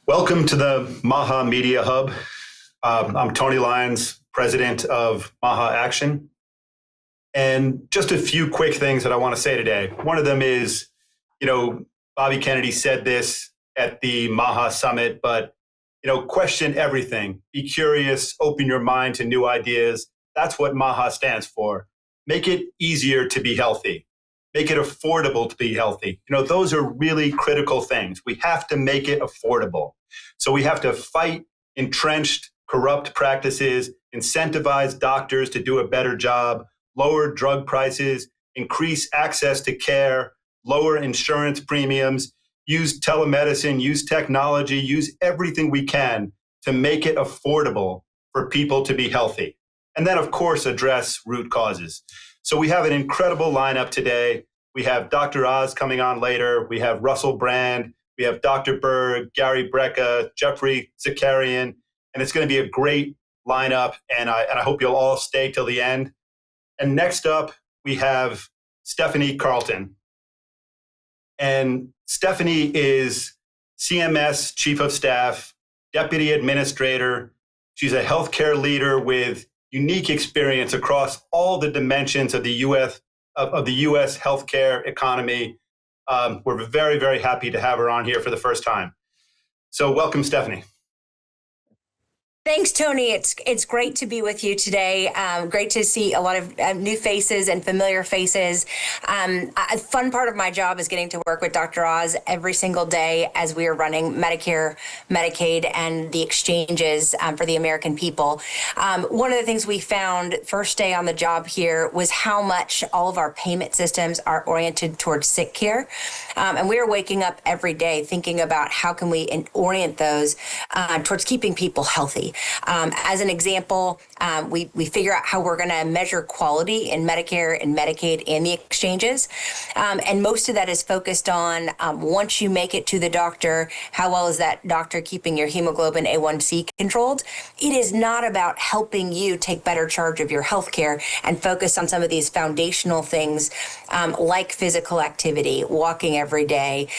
Welcome to the MAHA Media Hub. I'm Tony Lyons, president of MAHA Action. And just a few quick things that I want to say today. One of them is, Bobby Kennedy said this at the MAHA summit, but, question everything. Be curious, open your mind to new ideas. That's what MAHA stands for. Make it easier to be healthy. Make it affordable to be healthy. Those are really critical things. We have to make it affordable. So we have to fight entrenched, corrupt practices, incentivize doctors to do a better job, lower drug prices, increase access to care, lower insurance premiums, use telemedicine, use technology, use everything we can to make it affordable for people to be healthy. And then, of course, address root causes. So we have an incredible lineup today. We have Dr. Oz coming on later. We have Russell Brand. We have Dr. Berg, Gary Brecka, Geoffrey, Zakarian. And it's going to be a great lineup. And I hope you'll all stay till the end. And next up, we have Stephanie Carlton. And Stephanie is CMS Chief of Staff, Deputy Administrator. She's a healthcare leader with unique experience across all the dimensions of the U.S. healthcare economy. We're very, very happy to have her on here for the first time. So welcome, Stephanie. Thanks, Tony. It's great to be with you today. Great to see a lot of new faces and familiar faces. A fun part of my job is getting to work with Dr. Oz every single day as we are running Medicare, Medicaid, and the exchanges for the American people. One of the things we found first day on the job here was how much all of our payment systems are oriented towards sick care. And we are waking up every day thinking about how can we orient those towards keeping people healthy. As an example, we figure out how we're going to measure quality in Medicare and Medicaid and the exchanges. And most of that is focused on once you make it to the doctor, how well is that doctor keeping your hemoglobin A1C controlled? It is not about helping you take better charge of your health care and focus on some of these foundational things like physical activity, walking every day,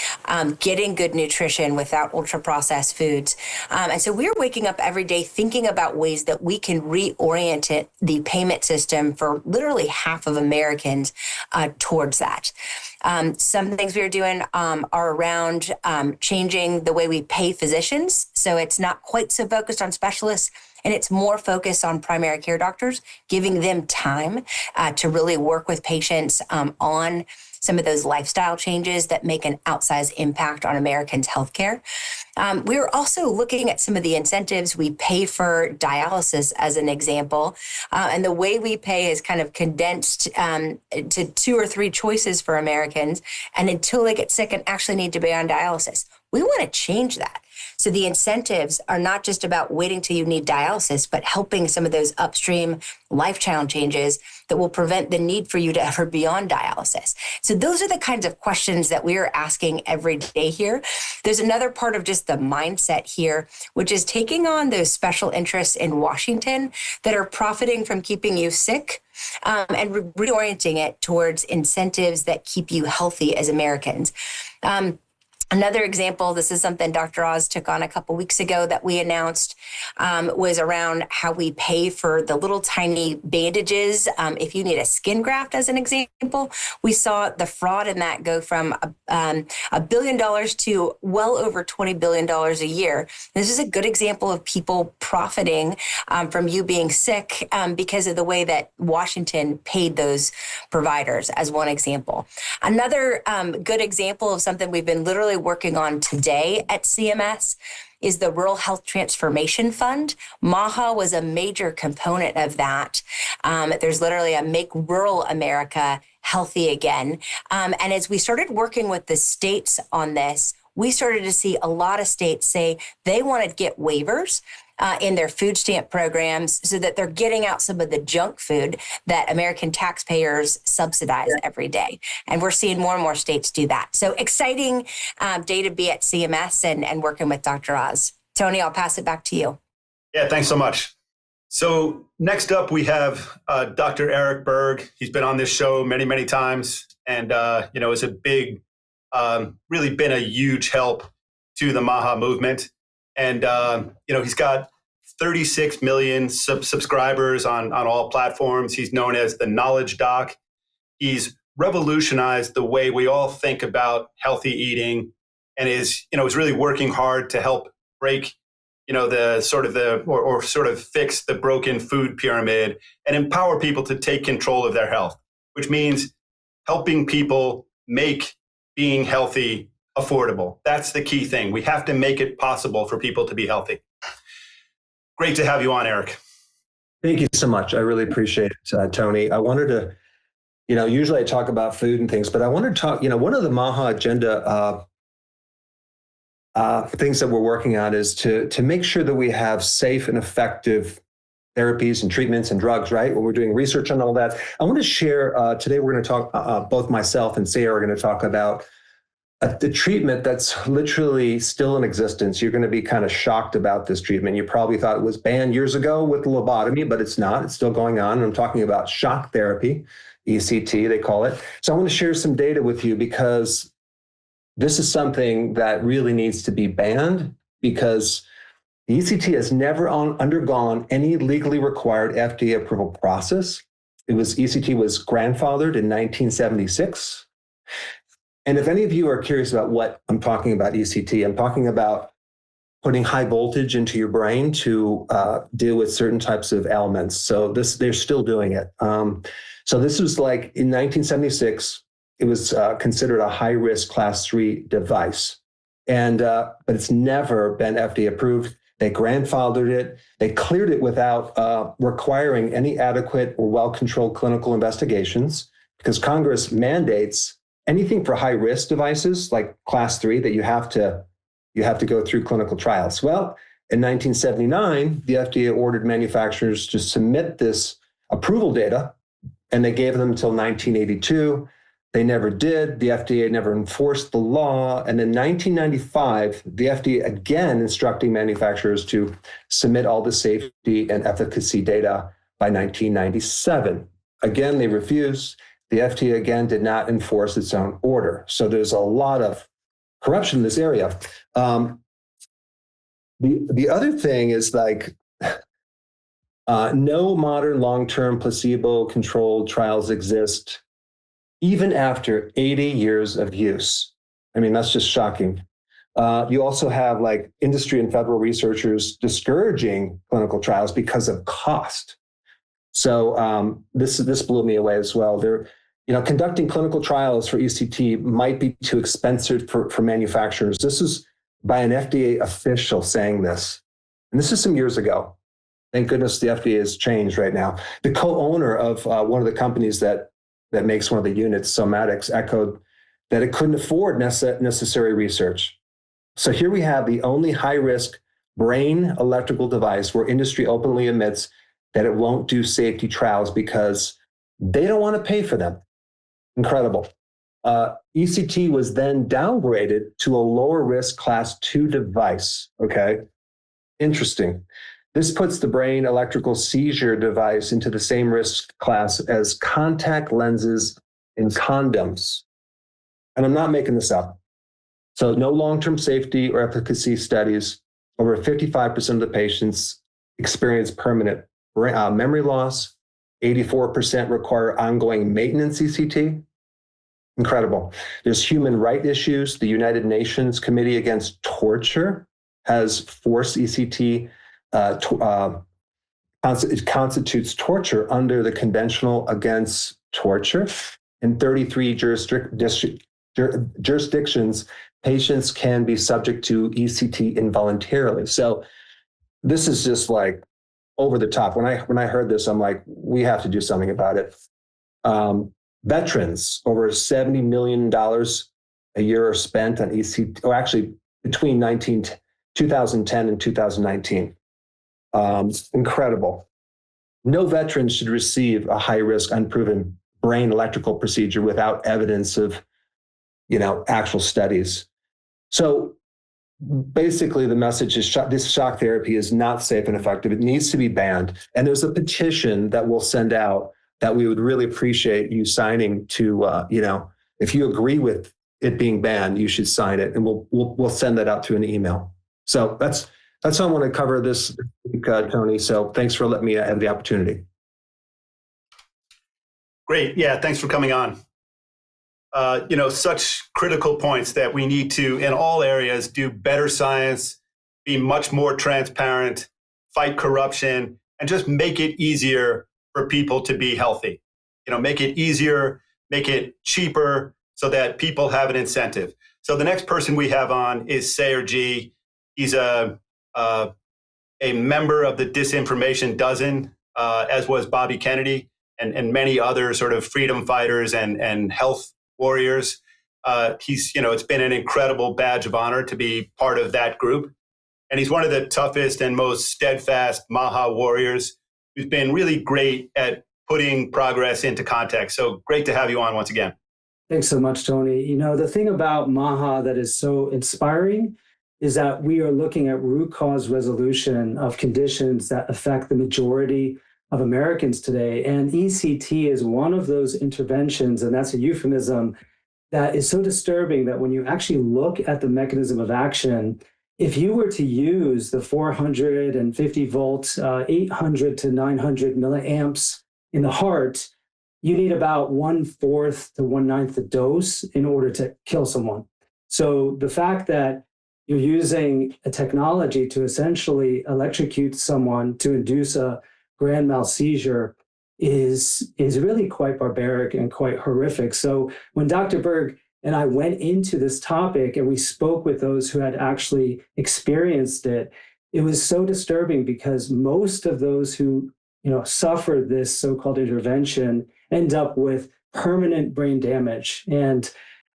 getting good nutrition without ultra-processed foods. And so we're waking up every day thinking about ways that we can reorient the payment system for literally half of Americans towards that. Some things we are doing are around changing the way we pay physicians. So it's not quite so focused on specialists, and it's more focused on primary care doctors, giving them time to really work with patients on some of those lifestyle changes that make an outsized impact on Americans' healthcare. We're also looking at some of the incentives we pay for dialysis as an example. And the way we pay is kind of condensed to 2 or 3 choices for Americans. And until they get sick and actually need to be on dialysis, we want to change that. So the incentives are not just about waiting till you need dialysis, but helping some of those upstream lifestyle changes that will prevent the need for you to ever be on dialysis. So those are the kinds of questions that we are asking every day here. There's another part of just the mindset here, which is taking on those special interests in Washington that are profiting from keeping you sick and reorienting it towards incentives that keep you healthy as Americans. Another example, this is something Dr. Oz took on a couple weeks ago that we announced, was around how we pay for the little tiny bandages. If you need a skin graft, as an example, we saw the fraud in that go from $1 billion to well over $20 billion a year. This is a good example of people profiting from you being sick because of the way that Washington paid those providers, as one example. Another good example of something we've been literally working on today at CMS is the Rural Health Transformation Fund. MAHA was a major component of that. There's literally a Make Rural America Healthy Again. And as we started working with the states on this, we started to see a lot of states say they want to get waivers in their food stamp programs so that they're getting out some of the junk food that American taxpayers subsidize every day. And we're seeing more and more states do that. So exciting day to be at CMS and working with Dr. Oz. Tony, I'll pass it back to you. Yeah, thanks so much. So next up, we have Dr. Eric Berg. He's been on this show many, many times, and is a big, really been a huge help to the MAHA movement. And he's got 36 million subscribers on all platforms. He's known as the Knowledge Doc. He's revolutionized the way we all think about healthy eating, and is really working hard to help break fix the broken food pyramid and empower people to take control of their health, which means helping people make being healthy affordable. That's the key thing. We have to make it possible for people to be healthy. Great to have you on, Eric. Thank you so much. I really appreciate it, Tony. I wanted to, usually I talk about food and things, but I wanted to talk, one of the MAHA agenda things that we're working on is to make sure that we have safe and effective therapies and treatments and drugs, right? When we're doing research on all that. I want to share, today we're going to talk, both myself and Sayer are going to talk about the treatment that's literally still in existence. You're going to be kind of shocked about this treatment. You probably thought it was banned years ago with lobotomy, but it's not. It's still going on. I'm talking about shock therapy, ECT, they call it. So I want to share some data with you because this is something that really needs to be banned, because the ECT has never undergone any legally required FDA approval process. ECT was grandfathered in 1976. And if any of you are curious about what I'm talking about ECT, I'm talking about putting high voltage into your brain to deal with certain types of ailments. So they're still doing it. So this was like in 1976, it was considered a high-risk class 3 device. But it's never been FDA approved. They grandfathered it. They cleared it without requiring any adequate or well-controlled clinical investigations, because Congress mandates anything for high-risk devices like class 3 that you have to go through clinical trials. Well, in 1979, the FDA ordered manufacturers to submit this approval data, and they gave them until 1982. They never did. The FDA never enforced the law. And in 1995, the FDA again instructing manufacturers to submit all the safety and efficacy data by 1997. Again, they refused. The FDA again did not enforce its own order. So there's a lot of corruption in this area. The other thing is no modern long-term placebo-controlled trials exist even after 80 years of use. I mean, that's just shocking. You also have industry and federal researchers discouraging clinical trials because of cost. So this blew me away as well. Conducting clinical trials for ECT might be too expensive for manufacturers. This is by an FDA official saying this. And this is some years ago. Thank goodness the FDA has changed right now. The co-owner of one of the companies that makes one of the units, Somatics, echoed that it couldn't afford necessary research. So here we have the only high-risk brain electrical device where industry openly admits that it won't do safety trials because they don't want to pay for them. Incredible. ECT was then downgraded to a lower risk class 2 device. Okay. Interesting. This puts the brain electrical seizure device into the same risk class as contact lenses and condoms. And I'm not making this up. So no long-term safety or efficacy studies. Over 55% of the patients experience permanent memory loss. 84% require ongoing maintenance ECT. Incredible. There's human rights issues. The United Nations Committee Against Torture has forced ECT. It constitutes torture under the Conventional Against Torture. In 33 jurisdictions, patients can be subject to ECT involuntarily. So this is just over the top. When I heard this, I'm like, we have to do something about it. Veterans, over $70 million a year are spent on ECT, or actually between 2010 and 2019. Incredible. No veteran should receive a high-risk, unproven brain electrical procedure without evidence of, actual studies. So basically, the message is this shock therapy is not safe and effective. It needs to be banned. And there's a petition that we'll send out that we would really appreciate you signing to, if you agree with it being banned, you should sign it, and we'll send that out to an email. So that's how I want to cover this week, Tony. So thanks for letting me have the opportunity. Great. Yeah, thanks for coming on. Such critical points that we need to, in all areas, do better science, be much more transparent, fight corruption, and just make it easier for people to be healthy. Make it easier, make it cheaper so that people have an incentive. So the next person we have on is Sayer Ji. He's a member of the Disinformation Dozen, as was Bobby Kennedy and many other sort of freedom fighters and health warriors. It's been an incredible badge of honor to be part of that group. And he's one of the toughest and most steadfast MAHA warriors who's been really great at putting progress into context. So great to have you on once again. Thanks so much, Tony. The thing about MAHA that is so inspiring is that we are looking at root cause resolution of conditions that affect the majority of Americans today. And ECT is one of those interventions, and that's a euphemism, that is so disturbing that when you actually look at the mechanism of action, if you were to use the 450 volts, 800 to 900 milliamps in the heart, you need about 1/4 to 1/9 the dose in order to kill someone. So the fact that you're using a technology to essentially electrocute someone to induce a grand mal seizure is really quite barbaric and quite horrific. So when Dr. Berg and I went into this topic and we spoke with those who had actually experienced it, it was so disturbing because most of those who suffer this so-called intervention end up with permanent brain damage. And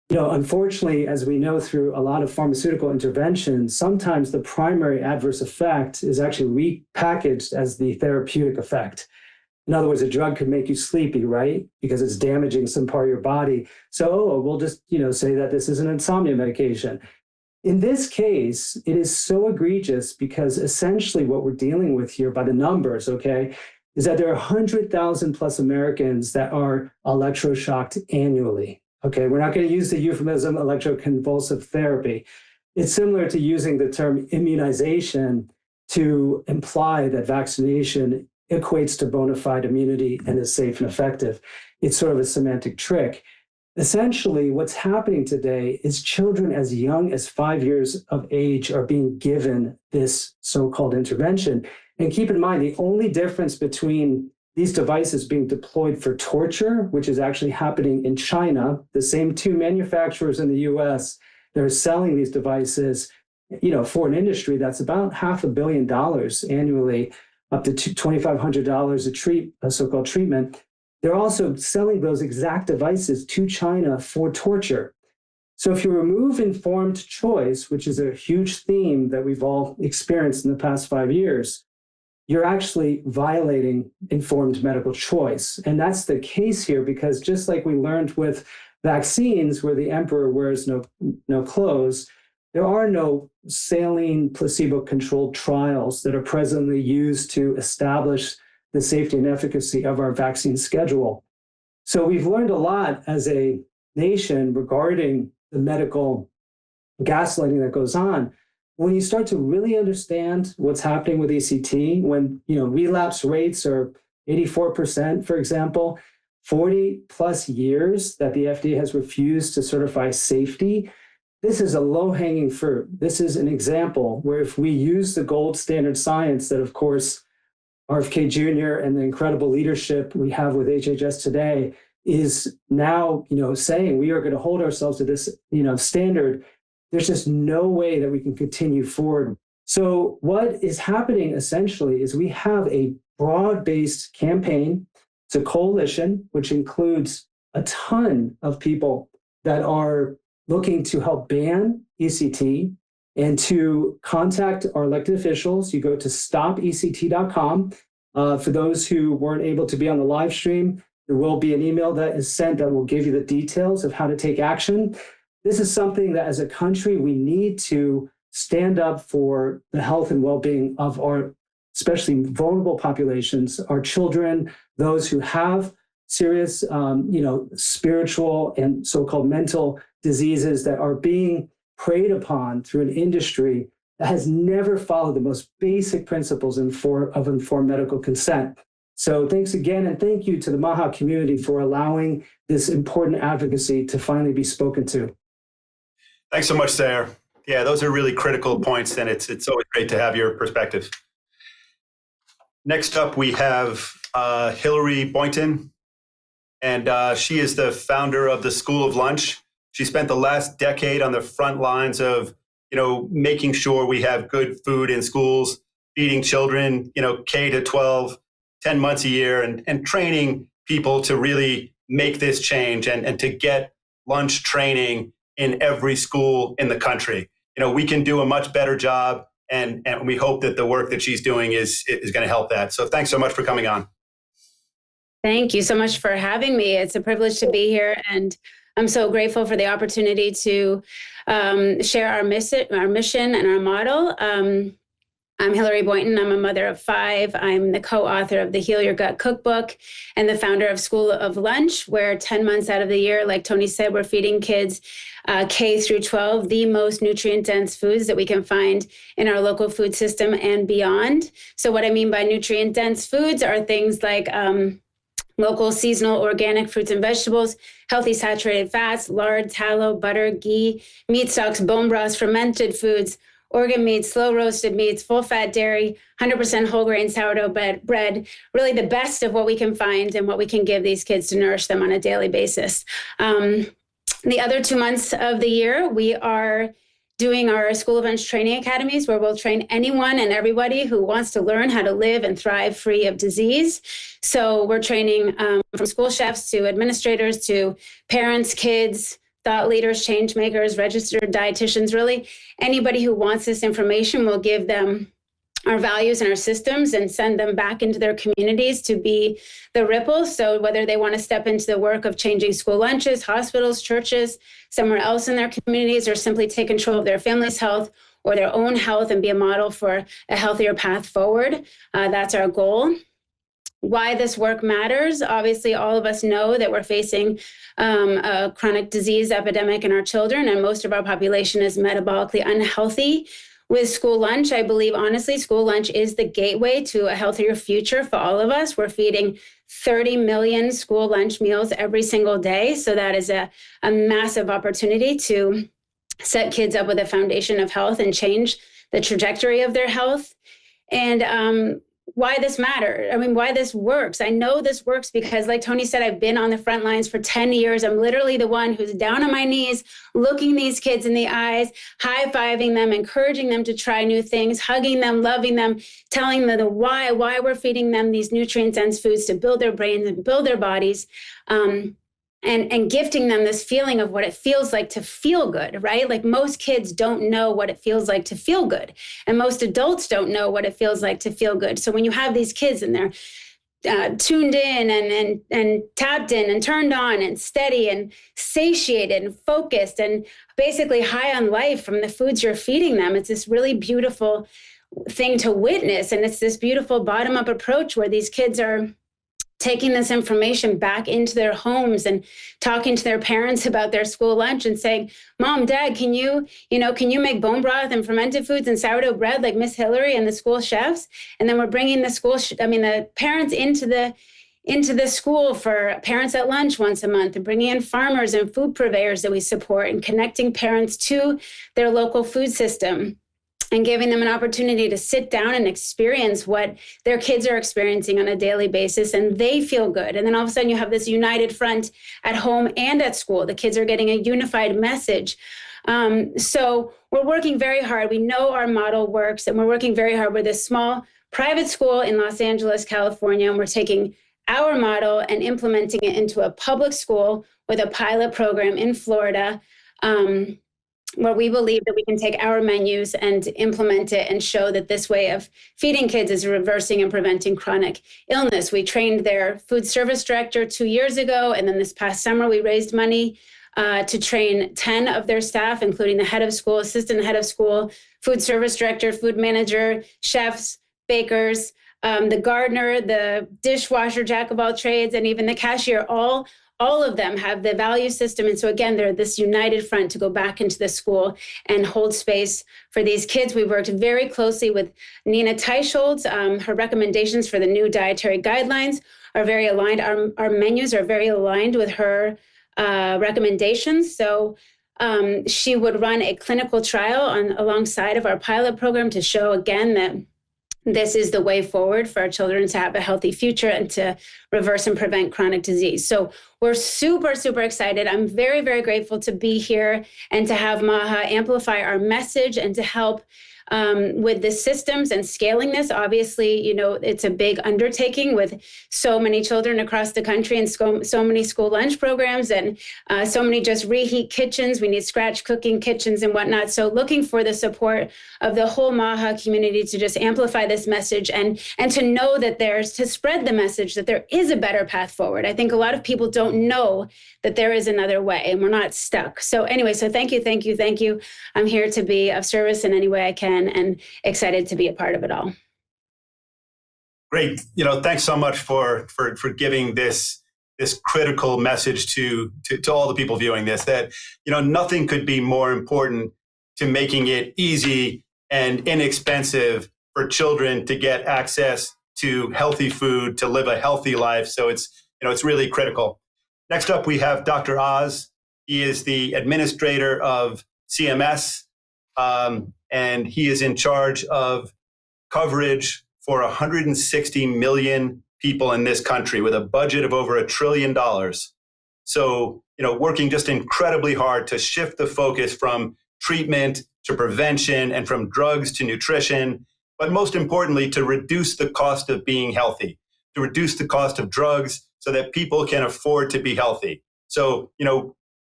unfortunately, as we know through a lot of pharmaceutical interventions, sometimes the primary adverse effect is actually repackaged as the therapeutic effect. In other words, a drug could make you sleepy, right? Because it's damaging some part of your body. So we'll just, say that this is an insomnia medication. In this case, it is so egregious because essentially what we're dealing with here by the numbers, okay, is that there are 100,000 plus Americans that are electroshocked annually. Okay, we're not going to use the euphemism electroconvulsive therapy. It's similar to using the term immunization to imply that vaccination equates to bona fide immunity and is safe and effective. It's sort of a semantic trick. Essentially, what's happening today is children as young as 5 years of age are being given this so-called intervention. And keep in mind, the only difference between these devices being deployed for torture, which is actually happening in China, the same two manufacturers in the US that are selling these devices, for an industry that's about $500 million annually, up to $2,500 a so-called treatment. They're also selling those exact devices to China for torture. So if you remove informed choice, which is a huge theme that we've all experienced in the past 5 years, you're actually violating informed medical choice. And that's the case here because just like we learned with vaccines where the emperor wears no clothes, there are no saline placebo-controlled trials that are presently used to establish the safety and efficacy of our vaccine schedule. So we've learned a lot as a nation regarding the medical gaslighting that goes on. When you start to really understand what's happening with ECT, when relapse rates are 84%, for example, 40 plus years that the FDA has refused to certify safety, this is a low-hanging fruit. This is an example where if we use the gold standard science that, of course, RFK Jr. and the incredible leadership we have with HHS today is now, saying we are going to hold ourselves to this, standard. There's just no way that we can continue forward. So what is happening essentially is we have a broad-based campaign. It's a coalition, which includes a ton of people that are looking to help ban ECT. And to contact our elected officials, you go to stopect.com. For those who weren't able to be on the live stream, there will be an email that is sent that will give you the details of how to take action. This is something that as a country, we need to stand up for the health and well-being of our especially vulnerable populations, our children, those who have serious, spiritual and so-called mental diseases that are being preyed upon through an industry that has never followed the most basic principles of informed medical consent. So thanks again, and thank you to the MAHA community for allowing this important advocacy to finally be spoken to. Thanks so much, Sayer. Yeah, those are really critical points, and it's always great to have your perspective. Next up, we have Hilary Boynton, and she is the founder of the School of Lunch. She spent the last decade on the front lines of, making sure we have good food in schools, feeding children, K to 12, 10 months a year, and training people to really make this change and to get lunch training in every school in the country. We can do a much better job, and we hope that the work that she's doing is going to help that. So thanks so much for coming on. Thank you so much for having me. It's a privilege to be here, and I'm so grateful for the opportunity to share our mission and our model. I'm Hilary Boynton. I'm a mother of 5. I'm the co-author of the Heal Your Gut cookbook and the founder of School of Lunch, where 10 months out of the year, like Tony said, we're feeding kids K through 12, the most nutrient-dense foods that we can find in our local food system and beyond. So what I mean by nutrient-dense foods are things like local, seasonal, organic fruits and vegetables, healthy saturated fats, lard, tallow, butter, ghee, meat stocks, bone broths, fermented foods, organ meats, slow roasted meats, full fat dairy, 100% whole grain sourdough bread, really the best of what we can find and what we can give these kids to nourish them on a daily basis. The other 2 months of the year, we are doing our School of Lunch training academies, where we'll train anyone and everybody who wants to learn how to live and thrive free of disease. So we're training from school chefs to administrators to parents, kids, thought leaders, change makers, registered dietitians, really anybody who wants this information. We'll give them our values and our systems and send them back into their communities to be the ripple. So whether they want to step into the work of changing school lunches, hospitals, churches, somewhere else in their communities, or simply take control of their family's health or their own health and be a model for a healthier path forward. That's our goal. Why this work matters. Obviously, all of us know that we're facing a chronic disease epidemic in our children, and most of our population is metabolically unhealthy. With school lunch, I believe, honestly, school lunch is the gateway to a healthier future for all of us. We're feeding 30 million school lunch meals every single day. So that is a massive opportunity to set kids up with a foundation of health and change the trajectory of their health. And why this matters, why this works. I know this works because, like Tony said, I've been on the front lines for 10 years. I'm literally the one who's down on my knees, looking these kids in the eyes, high-fiving them, encouraging them to try new things, hugging them, loving them, telling them the why we're feeding them these nutrient-dense foods to build their brains and build their bodies. And gifting them this feeling of what it feels like to feel good, right? Like most kids don't know what it feels like to feel good. And most adults don't know what it feels like to feel good. So when you have these kids and they're tuned in and tapped in and turned on and steady and satiated and focused and basically high on life from the foods you're feeding them, it's this really beautiful thing to witness. And it's this beautiful bottom-up approach where these kids are taking this information back into their homes and talking to their parents about their school lunch and saying, Mom, Dad, can you make bone broth and fermented foods and sourdough bread like Miss Hilary and the school chefs? And then we're bringing the parents into the school for Parents at Lunch once a month, and bringing in farmers and food purveyors that we support and connecting parents to their local food system, and giving them an opportunity to sit down and experience what their kids are experiencing on a daily basis, and they feel good. And then all of a sudden you have this united front at home and at school. The kids are getting a unified message. So we're working very hard. We know our model works, and we're working very hard with a small private school in Los Angeles, California, and we're taking our model and implementing it into a public school with a pilot program in Florida. where we believe that we can take our menus and implement it and show that this way of feeding kids is reversing and preventing chronic illness. We trained their food service director 2 years ago, and then this past summer we raised money to train 10 of their staff, including the head of school, assistant head of school, food service director, food manager, chefs, bakers, the gardener, the dishwasher, jack of all trades, and even the cashier. All of them have the value system. And so again, they're this united front to go back into the school and hold space for these kids. We worked very closely with Nina Teicholz. Her recommendations for the new dietary guidelines are very aligned. Our menus are very aligned with her recommendations. So she would run a clinical trial alongside of our pilot program to show again that this is the way forward for our children to have a healthy future and to reverse and prevent chronic disease. So we're super, super excited. I'm very, very grateful to be here and to have MAHA amplify our message and to help with the systems and scaling this. Obviously, you know, it's a big undertaking with so many children across the country and so many school lunch programs and so many just reheat kitchens. We need scratch cooking kitchens and whatnot. So looking for the support of the whole MAHA community to just amplify this message and to know that to spread the message that there is a better path forward. I think a lot of people don't know that there is another way and we're not stuck. So anyway, so thank you. I'm here to be of service in any way I can, and excited to be a part of it all. Great. Thanks so much for giving this critical message to all the people viewing this, that, nothing could be more important to making it easy and inexpensive for children to get access to healthy food, to live a healthy life. So it's really critical. Next up, we have Dr. Oz. He is the administrator of CMS. And he is in charge of coverage for 160 million people in this country with a budget of over $1 trillion. So, working just incredibly hard to shift the focus from treatment to prevention and from drugs to nutrition, but most importantly, to reduce the cost of being healthy, to reduce the cost of drugs so that people can afford to be healthy. So,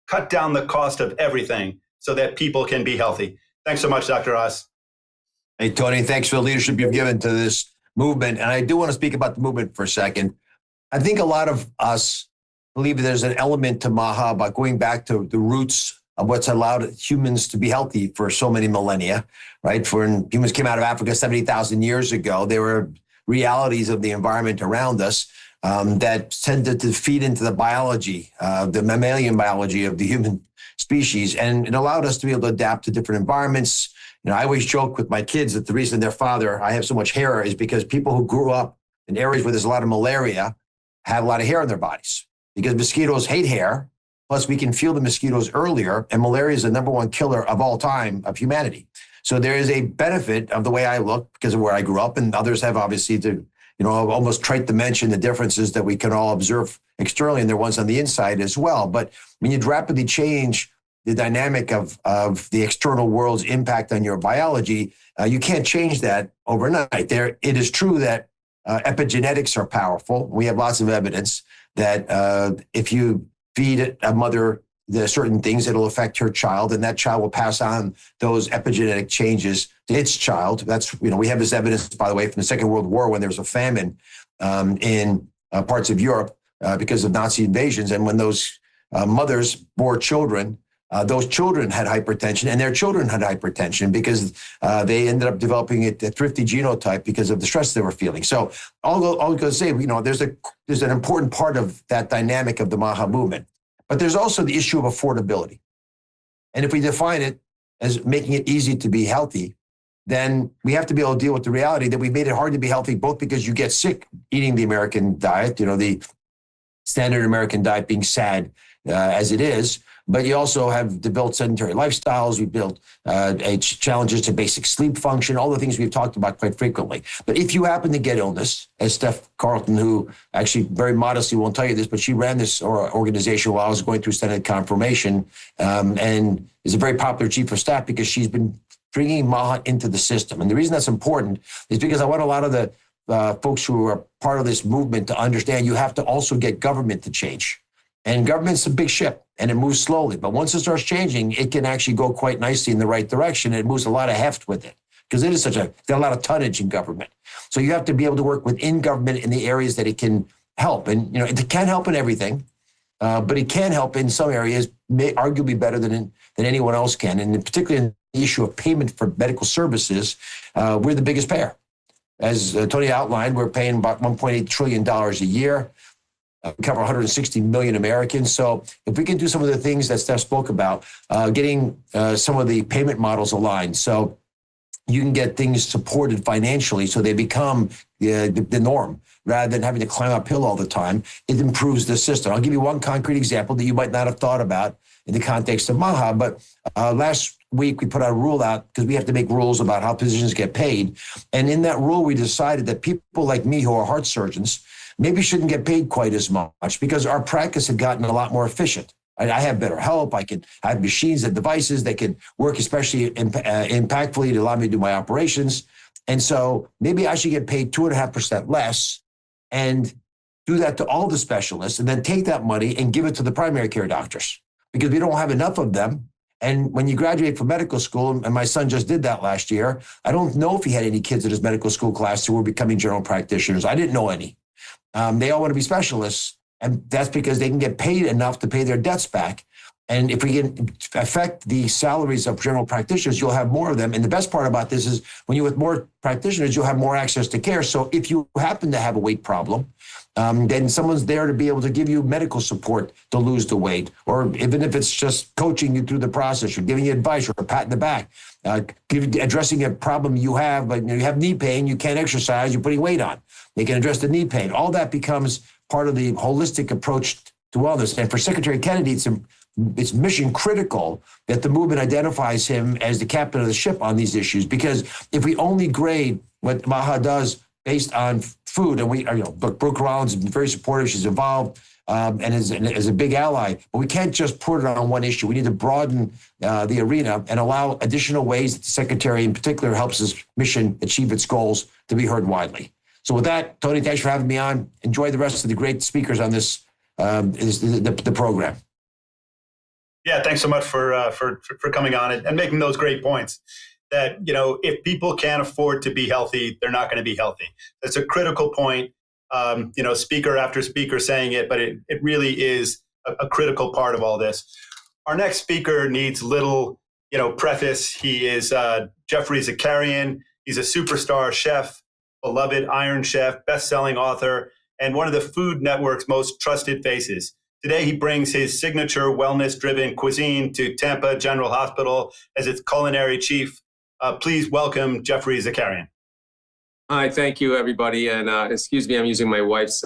cut down the cost of everything so that people can be healthy. Thanks so much, Dr. Oz. Hey, Tony, thanks for the leadership you've given to this movement. And I do want to speak about the movement for a second. I think a lot of us believe there's an element to MAHA about going back to the roots of what's allowed humans to be healthy for so many millennia, right? When humans came out of Africa 70,000 years ago, there were realities of the environment around us that tended to feed into the biology, the mammalian biology of the human species. And it allowed us to be able to adapt to different environments. I always joke with my kids that the reason their father, I have so much hair, is because people who grew up in areas where there's a lot of malaria have a lot of hair on their bodies because mosquitoes hate hair. Plus, we can feel the mosquitoes earlier, and malaria is the number one killer of all time of humanity. So there is a benefit of the way I look because of where I grew up, and others have obviously to, almost trite to mention the differences that we can all observe externally, and there are ones on the inside as well. But when you rapidly change the dynamic of the external world's impact on your biology, you can't change that overnight. It is true that epigenetics are powerful. We have lots of evidence that if you feed a mother the certain things, it'll affect her child, and that child will pass on those epigenetic changes to its child. That's, we have this evidence, by the way, from the Second World War when there was a famine in parts of Europe because of Nazi invasions. And when those mothers bore children, those children had hypertension, and their children had hypertension because they ended up developing a thrifty genotype because of the stress they were feeling. So all I'm going to say, there's an important part of that dynamic of the MAHA movement. But there's also the issue of affordability. And if we define it as making it easy to be healthy, then we have to be able to deal with the reality that we've made it hard to be healthy, both because you get sick eating the American diet, the standard American diet being sad as it is, but you also have developed sedentary lifestyles. We built challenges to basic sleep function, all the things we've talked about quite frequently. But if you happen to get illness, as Steph Carlton, who actually very modestly won't tell you this, but she ran this organization while I was going through Senate confirmation, and is a very popular chief of staff because she's been bringing MAHA into the system. And the reason that's important is because I want a lot of the folks who are part of this movement to understand you have to also get government to change. And government's a big ship. and it moves slowly. But once it starts changing, it can actually go quite nicely in the right direction. It moves a lot of heft with it because it is got a lot of tonnage in government. So you have to be able to work within government in the areas that it can help. And, it can't help in everything, but it can help in some areas, arguably better than anyone else can. And particularly in the issue of payment for medical services, we're the biggest payer. As Tony outlined, we're paying about $1.8 trillion a year. We cover 160 million Americans. So if we can do some of the things that Steph spoke about, getting some of the payment models aligned, so you can get things supported financially so they become the norm rather than having to climb uphill all the time, it improves the system. I'll give you one concrete example that you might not have thought about in the context of MAHA, but last week we put our rule out because we have to make rules about how physicians get paid. And in that rule, we decided that people like me who are heart surgeons maybe shouldn't get paid quite as much because our practice had gotten a lot more efficient. I have better help. I have machines and devices that can work especially impactfully to allow me to do my operations. And so maybe I should get paid 2.5% less and do that to all the specialists and then take that money and give it to the primary care doctors because we don't have enough of them. And when you graduate from medical school, and my son just did that last year, I don't know if he had any kids in his medical school class who were becoming general practitioners. I didn't know any. They all want to be specialists. And that's because they can get paid enough to pay their debts back. And if we can affect the salaries of general practitioners, you'll have more of them. And the best part about this is when you're with more practitioners, you'll have more access to care. So if you happen to have a weight problem, then someone's there to be able to give you medical support to lose the weight, or even if it's just coaching you through the process or giving you advice or a pat in the back, addressing a problem you have, like you have knee pain, you can't exercise, you're putting weight on. They can address the knee pain. All that becomes part of the holistic approach to wellness. And for Secretary Kennedy, it's mission critical that the movement identifies him as the captain of the ship on these issues. Because if we only grade what MAHA does based on food, and Brooke Rollins is very supportive, she's involved and is a big ally, but we can't just put it on one issue. We need to broaden the arena and allow additional ways that the Secretary in particular helps his mission achieve its goals to be heard widely. So with that, Tony, thanks for having me on. Enjoy the rest of the great speakers on this the program. Yeah, thanks so much for coming on and making those great points. That if people can't afford to be healthy, they're not going to be healthy. That's a critical point. Speaker after speaker saying it, but it really is a critical part of all this. Our next speaker needs little preface. He is Geoffrey Zakarian. He's a superstar chef, beloved Iron Chef, best-selling author, and one of the Food Network's most trusted faces. Today, he brings his signature wellness-driven cuisine to Tampa General Hospital as its culinary chief. Please welcome Geoffrey Zakarian. Hi, thank you, everybody. And excuse me, I'm using my wife's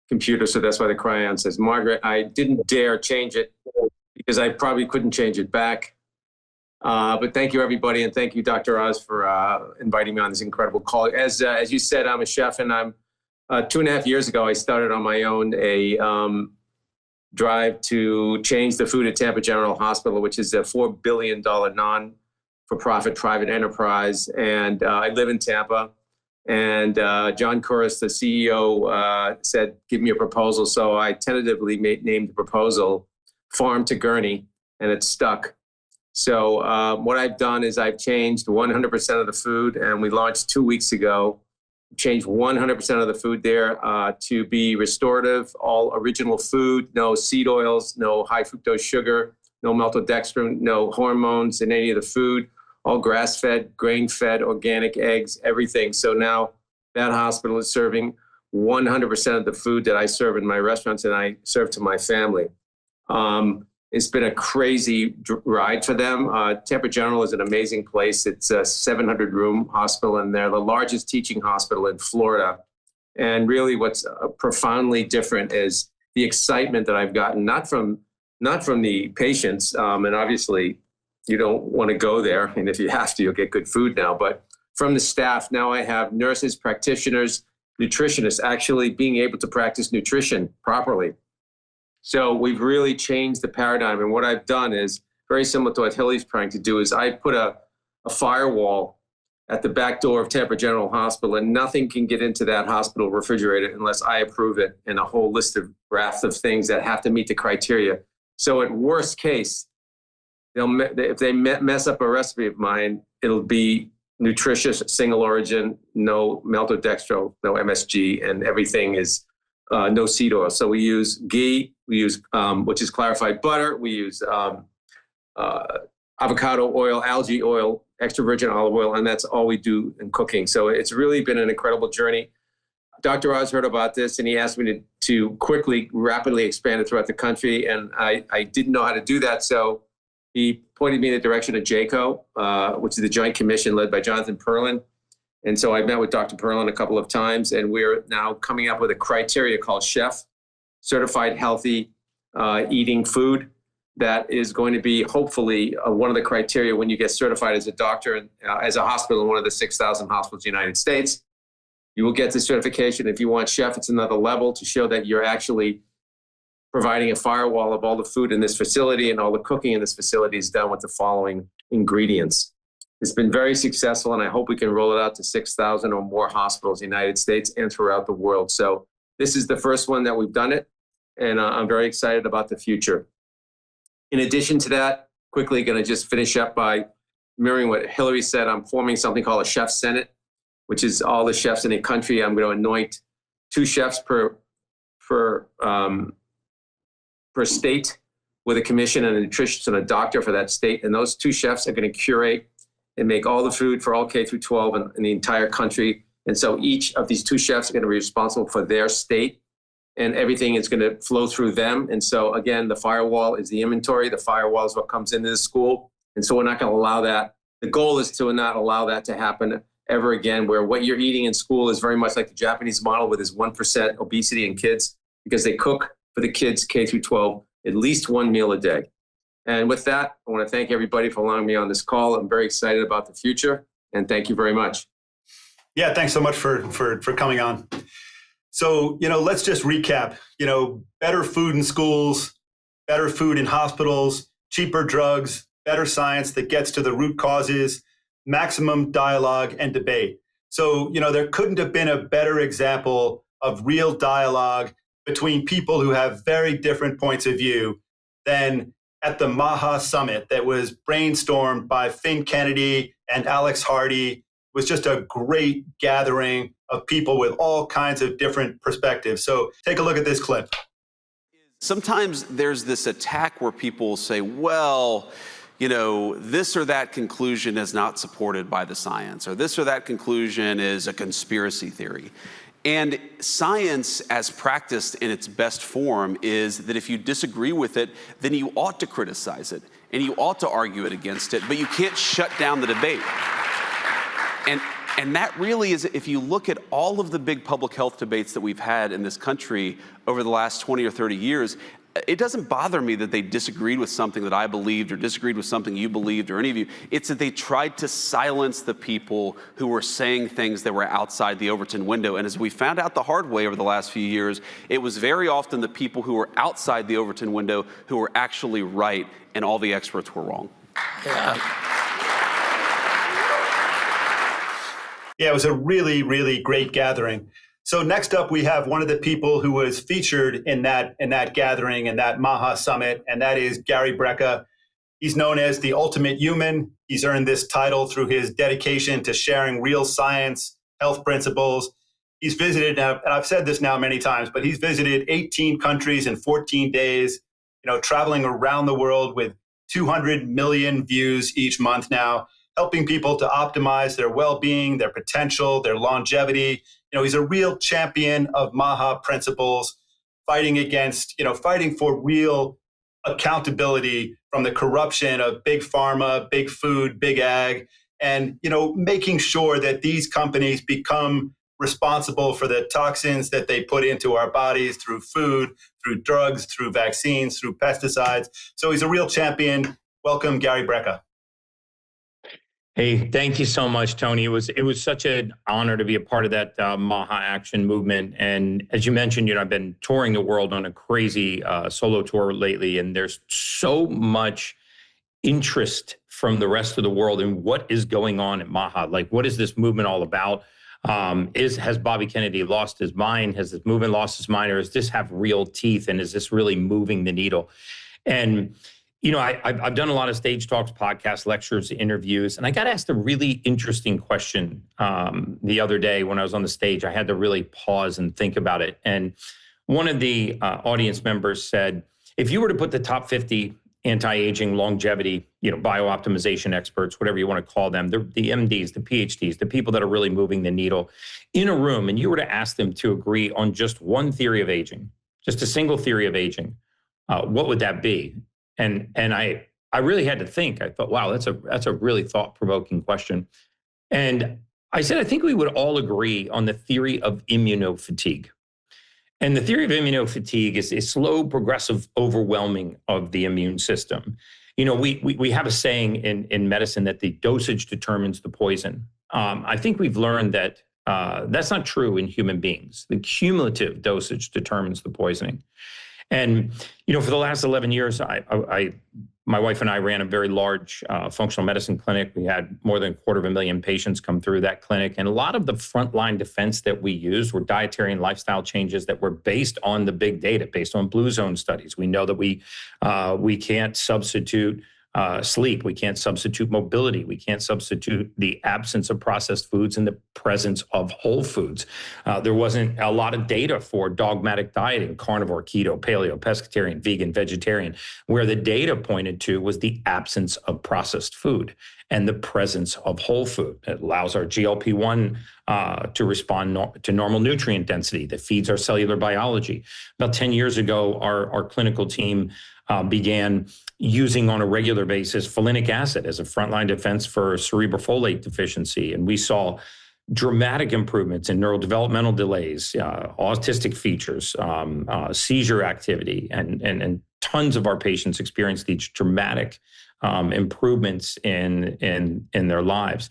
computer, so that's why the crayon says Margaret. I didn't dare change it because I probably couldn't change it back. But thank you, everybody, and thank you, Dr. Oz, for inviting me on this incredible call. As you said, I'm a chef, and I'm 2.5 years ago, I started on my own a drive to change the food at Tampa General Hospital, which is a $4 billion non-for-profit private enterprise. And I live in Tampa. And John Couros, the CEO, said, give me a proposal. So I tentatively named the proposal Farm to Gurney, and it stuck. So what I've done is I've changed 100% of the food, and we launched 2 weeks ago. Changed 100% of the food there to be restorative, all original food, no seed oils, no high fructose sugar, no maltodextrin, no hormones in any of the food, all grass-fed, grain-fed, organic eggs, everything. So now that hospital is serving 100% of the food that I serve in my restaurants and I serve to my family. It's been a crazy ride for them. Tampa General is an amazing place. It's a 700-room hospital, and they're the largest teaching hospital in Florida. And really what's profoundly different is the excitement that I've gotten, not from the patients, and obviously you don't want to go there, and if you have to, you'll get good food now, but from the staff. Now I have nurses, practitioners, nutritionists actually being able to practice nutrition properly. So we've really changed the paradigm. And what I've done is very similar to what Hilary's trying to do is I put a firewall at the back door of Tampa General Hospital, and nothing can get into that hospital refrigerator unless I approve it, and a whole list of raft of things that have to meet the criteria. So at worst case, if they mess up a recipe of mine, it'll be nutritious, single origin, no maltodextro, no MSG, and everything is no seed oil. So we use ghee, we use which is clarified butter, we use avocado oil, algae oil, extra virgin olive oil, and that's all we do in cooking. So it's really been an incredible journey. Dr. Oz heard about this and he asked me to quickly, rapidly expand it throughout the country, and I didn't know how to do that. So he pointed me in the direction of JACO, which is the Joint Commission led by Jonathan Perlin. And so I met with Dr. Perlin a couple of times, and we're now coming up with a criteria called CHEF, Certified Healthy Eating Food, that is going to be hopefully one of the criteria when you get certified as a doctor and as a hospital in one of the 6,000 hospitals in the United States. You will get the certification. If you want chef, it's another level to show that you're actually providing a firewall of all the food in this facility, and all the cooking in this facility is done with the following ingredients. It's been very successful, and I hope we can roll it out to 6,000 or more hospitals in the United States and throughout the world. So this is the first one that we've done it, and I'm very excited about the future. In addition to that, quickly going to just finish up by mirroring what Hilary said. I'm forming something called a Chef Senate, which is all the chefs in the country. I'm going to anoint 2 chefs per state with a commission and a nutritionist and a doctor for that state. And those 2 chefs are going to curate and make all the food for all K through 12 in the entire country. And so each of these 2 chefs are going to be responsible for their state, and everything is going to flow through them. And so again, the firewall is the inventory. The firewall is what comes into the school. And so we're not going to allow that. The goal is to not allow that to happen ever again, where what you're eating in school is very much like the Japanese model with this 1% obesity in kids, because they cook for the kids K through 12 at least 1 meal a day. And with that, I want to thank everybody for allowing me on this call. I'm very excited about the future, and thank you very much. Yeah, thanks so much for coming on. So, let's just recap. Better food in schools, better food in hospitals, cheaper drugs, better science that gets to the root causes, maximum dialogue and debate. So, there couldn't have been a better example of real dialogue between people who have very different points of view than at the MAHA summit that was brainstormed by Finn Kennedy and Alex Hardy. Was just a great gathering of people with all kinds of different perspectives. So take a look at this clip. Sometimes there's this attack where people say, well, this or that conclusion is not supported by the science, or this or that conclusion is a conspiracy theory. And science, as practiced in its best form, is that if you disagree with it, then you ought to criticize it, and you ought to argue it against it, but you can't shut down the debate. And that really is, if you look at all of the big public health debates that we've had in this country over the last 20 or 30 years, it doesn't bother me that they disagreed with something that I believed or disagreed with something you believed or any of you. It's that they tried to silence the people who were saying things that were outside the Overton window. And as we found out the hard way over the last few years, it was very often the people who were outside the Overton window who were actually right, and all the experts were wrong. Yeah, it was a really, really great gathering. So next up, we have one of the people who was featured in that gathering, in that MAHA summit, and that is Gary Brecka. He's known as the ultimate human. He's earned this title through his dedication to sharing real science, health principles. He's visited, and I've said this now many times, but he's visited 18 countries in 14 days, traveling around the world with 200 million views each month now, helping people to optimize their well-being, their potential, their longevity. He's a real champion of MAHA principles, fighting for real accountability from the corruption of big pharma, big food, big ag, and, making sure that these companies become responsible for the toxins that they put into our bodies through food, through drugs, through vaccines, through pesticides. So he's a real champion. Welcome, Gary Brecka. Hey, thank you so much, Tony. It was such an honor to be a part of that MAHA action movement. And as you mentioned, I've been touring the world on a crazy solo tour lately, and there's so much interest from the rest of the world in what is going on at MAHA. Like, what is this movement all about? Has Bobby Kennedy lost his mind? Has this movement lost his mind, or does this have real teeth? And is this really moving the needle? And, I've done a lot of stage talks, podcasts, lectures, interviews, and I got asked a really interesting question the other day when I was on the stage. I had to really pause and think about it. And one of the audience members said, if you were to put the top 50 anti-aging, longevity, biooptimization experts, whatever you want to call them, the MDs, the PhDs, the people that are really moving the needle in a room, and you were to ask them to agree on just one theory of aging, just a single theory of aging, what would that be? And I really had to think. I thought, wow, that's a really thought-provoking question. And I said, I think we would all agree on the theory of immuno-fatigue. And the theory of immuno-fatigue is slow, progressive overwhelming of the immune system. We have a saying in medicine that the dosage determines the poison. I think we've learned that that's not true in human beings. The cumulative dosage determines the poisoning. And, for the last 11 years, my wife and I ran a very large functional medicine clinic. We had more than 250,000 patients come through that clinic. And a lot of the frontline defense that we used were dietary and lifestyle changes that were based on the big data, based on blue zone studies. We know that we can't substitute sleep. We can't substitute mobility. We can't substitute the absence of processed foods and the presence of whole foods. There wasn't a lot of data for dogmatic dieting, carnivore, keto, paleo, pescatarian, vegan, vegetarian. Where the data pointed to was the absence of processed food and the presence of whole food. It allows our GLP-1 to respond to normal nutrient density that feeds our cellular biology. About 10 years ago, our clinical team began using on a regular basis folinic acid as a frontline defense for cerebral folate deficiency. And we saw dramatic improvements in neurodevelopmental delays, autistic features, seizure activity, and tons of our patients experienced these dramatic improvements in their lives.